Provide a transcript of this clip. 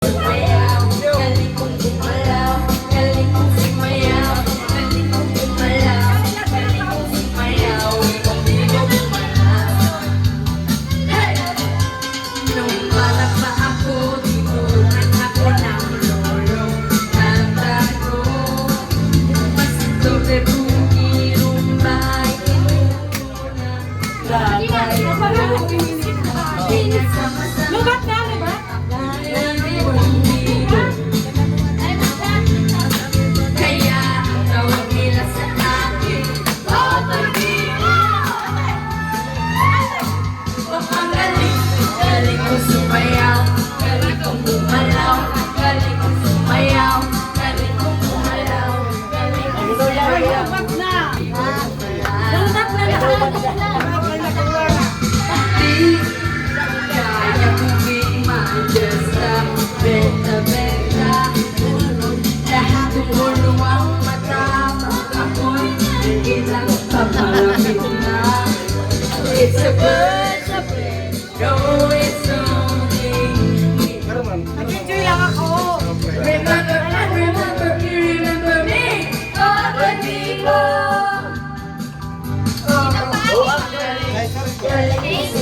Sumayaw, galing kong gumalaw, galing kong sumayaw, galing kong gumalaw, galing kong sumayaw, hindi ko gumalaw. Hey! Nung bata pa ako, tinuruan ako ng lolo. Kanta ko, Pastor de Buki, Rumbay, Labay, Pinagsama-sama. Lubat na, lubat. Kaya ang tawag nila sa akin, Potorino! Ang galing, galing kong sumayaw, galing kong gumalaw, galing kong sumayaw, galing kong gumalaw, galing kong sumayaw. Lubat na. Lubat na lahat. Di kaya maging majesta, benta-benta. Lahat tumulong mata, ako'y ilang papalapit na. It's a bird of play, no it's only me. Nag-enjoy lang ako. Remember me, Potorino. Galing